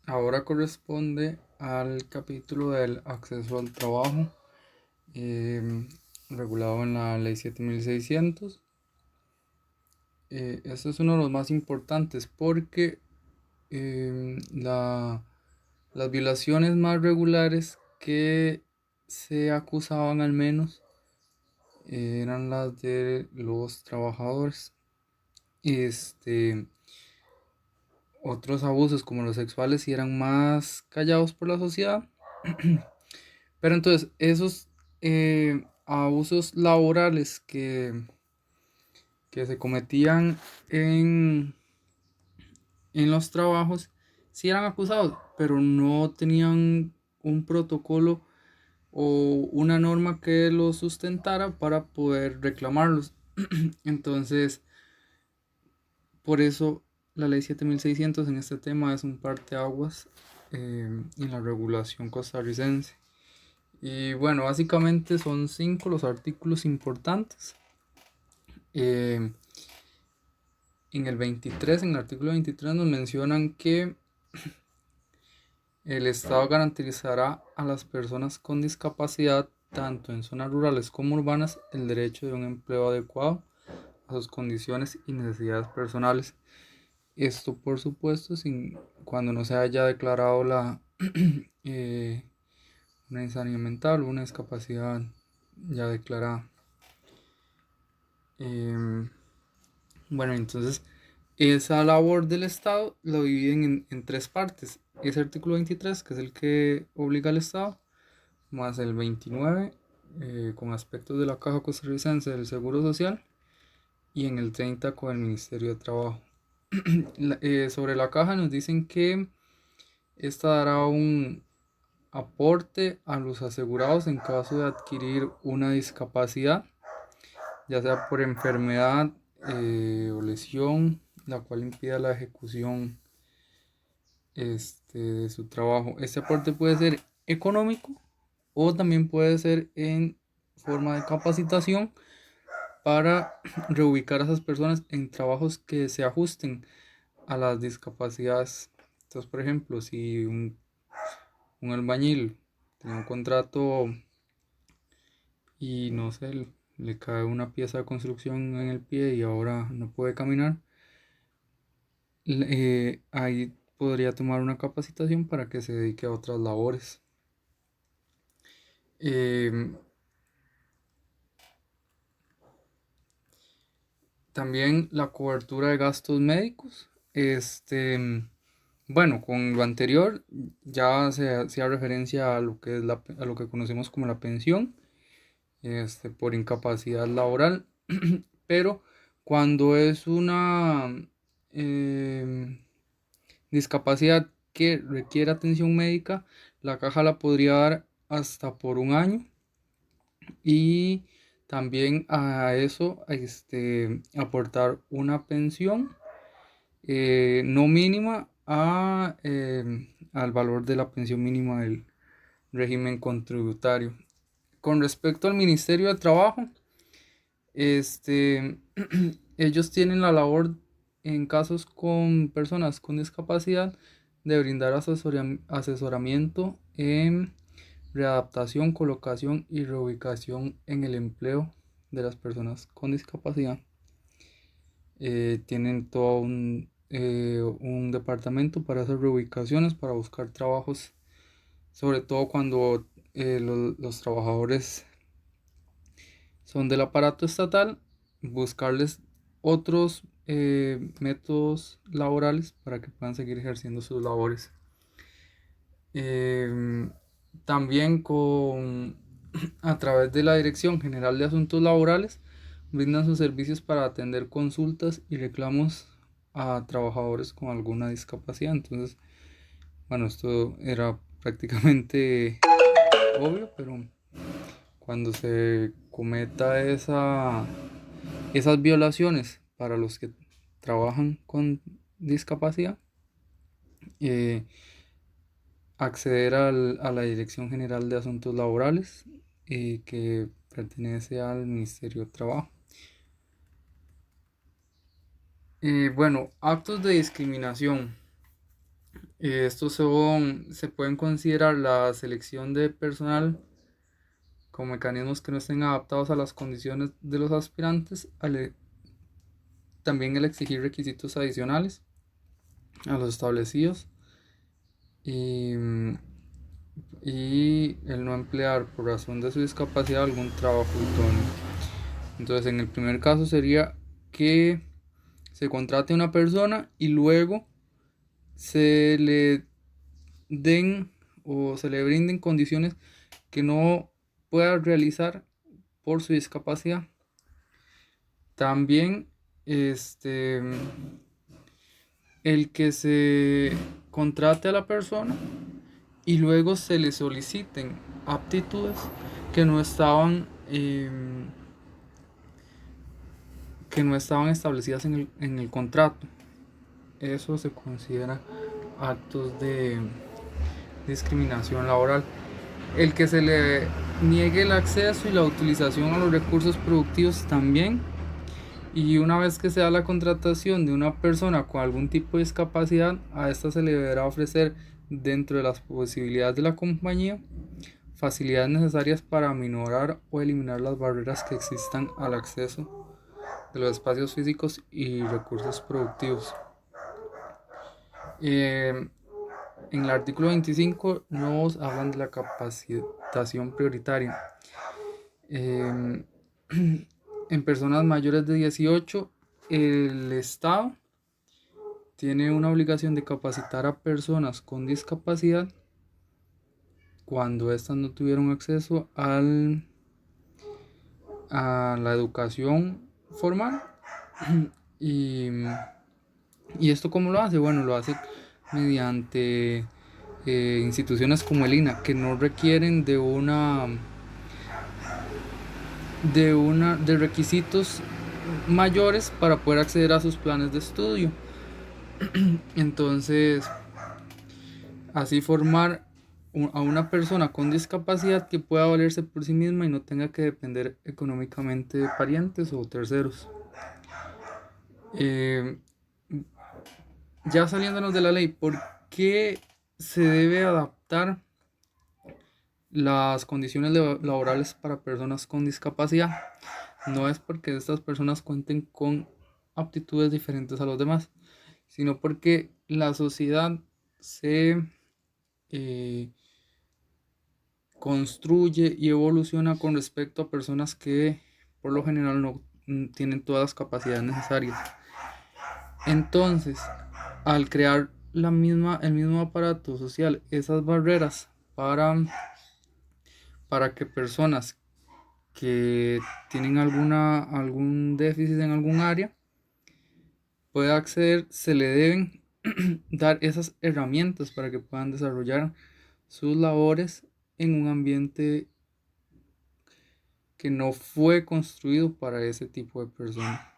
Ahora corresponde al capítulo del acceso al trabajo, em, regulado en la Ley 7600. Este es uno de los más importantes porque las violaciones más regulares que se acusaban al menos eran las de los trabajadores. Este, Otros abusos como los sexuales sí eran más callados por la sociedad. Pero entonces, esos abusos laborales que se cometían en, en los trabajos, sí eran acusados, pero no tenían un protocolo o una norma que los sustentara para poder reclamarlos. Entonces, por eso la ley 7600 en este tema es un parteaguas en la regulación costarricense. Y bueno, básicamente son cinco los artículos importantes. Eh, en el artículo 23 nos mencionan que el Estado garantizará a las personas con discapacidad, tanto en zonas rurales como urbanas, el derecho de un empleo adecuado a sus condiciones y necesidades personales. Esto, por supuesto, cuando no se haya declarado eh, una insanidad mental o una discapacidad ya declarada. Em, bueno, entonces esa labor del Estado lo dividen en tres partes. Ese artículo 23, que es el que obliga al Estado, más el 29, con aspectos de la Caja Costarricense del Seguro Social, y en el 30 con el Ministerio de Trabajo. Sobre la caja nos dicen que esta dará un aporte a los asegurados en caso de adquirir una discapacidad, ya sea por enfermedad o lesión, la cual impida la ejecución de su trabajo. Este aporte puede ser económico o también puede ser en forma de capacitación para reubicar a esas personas en trabajos que se ajusten a las discapacidades. Entonces, por ejemplo, si un albañil tiene un contrato y no sé, le cae una pieza de construcción en el pie y ahora no puede caminar, ahí podría tomar una capacitación para que se dedique a otras labores. Em, También la cobertura de gastos médicos. Bueno, con lo anterior ya se hacía referencia a lo que es a lo que conocemos como la pensión, por incapacidad laboral. Pero cuando es una em, discapacidad que requiere atención médica, la caja la podría dar hasta por un año, y también a eso aportar una pensión no mínima al valor de la pensión mínima del régimen contributario. Con respecto al Ministerio de Trabajo, ellos tienen la labor en casos con personas con discapacidad de brindar asesoramiento en readaptación, colocación y reubicación en el empleo de las personas con discapacidad. Tienen todo un departamento para hacer reubicaciones, para buscar trabajos, sobre todo cuando los trabajadores son del aparato estatal, buscarles otros métodos laborales para que puedan seguir ejerciendo sus labores. Em, También a través de la Dirección General de Asuntos Laborales brindan sus servicios para atender consultas y reclamos a trabajadores con alguna discapacidad. Entonces, bueno, esto era prácticamente obvio, pero cuando se cometa esas violaciones para los que trabajan con discapacidad, eh, acceder a la Dirección General de Asuntos Laborales, que pertenece al Ministerio de Trabajo. Bueno, actos de discriminación. Se pueden considerar la selección de personal con mecanismos que no estén adaptados a las condiciones de los aspirantes, también el exigir requisitos adicionales a los establecidos y, y el no emplear por razón de su discapacidad algún trabajo idóneo. Entonces, en el primer caso sería que se contrate a una persona y luego se le den o se le brinden condiciones que no pueda realizar por su discapacidad. También el que se contrate a la persona y luego se le soliciten aptitudes que no estaban establecidas en el contrato. Eso se considera actos de discriminación laboral. El que se le niegue el acceso y la utilización a los recursos productivos también. Y una vez que se da la contratación de una persona con algún tipo de discapacidad, a esta se le deberá ofrecer, dentro de las posibilidades de la compañía, facilidades necesarias para aminorar o eliminar las barreras que existan al acceso de los espacios físicos y recursos productivos. En el artículo 25 nos hablan de la capacitación prioritaria. En personas mayores de 18, el Estado tiene una obligación de capacitar a personas con discapacidad cuando éstas no tuvieron acceso a la educación formal. Y, ¿Y esto cómo lo hace? Bueno, lo hace mediante instituciones como el INA, que no requieren de requisitos mayores para poder acceder a sus planes de estudio. Entonces, así formar a una persona con discapacidad que pueda valerse por sí misma y no tenga que depender económicamente de parientes o terceros. Eh, ya saliéndonos de la ley, ¿por qué se debe adaptar las condiciones laborales para personas con discapacidad? No es porque estas personas cuenten con aptitudes diferentes a los demás, sino porque la sociedad se construye y evoluciona con respecto a personas que por lo general no tienen todas las capacidades necesarias. Entonces, al crear el mismo aparato social, esas barreras para que personas que tienen algún déficit en algún área pueda acceder, se le deben dar esas herramientas para que puedan desarrollar sus labores en un ambiente que no fue construido para ese tipo de personas.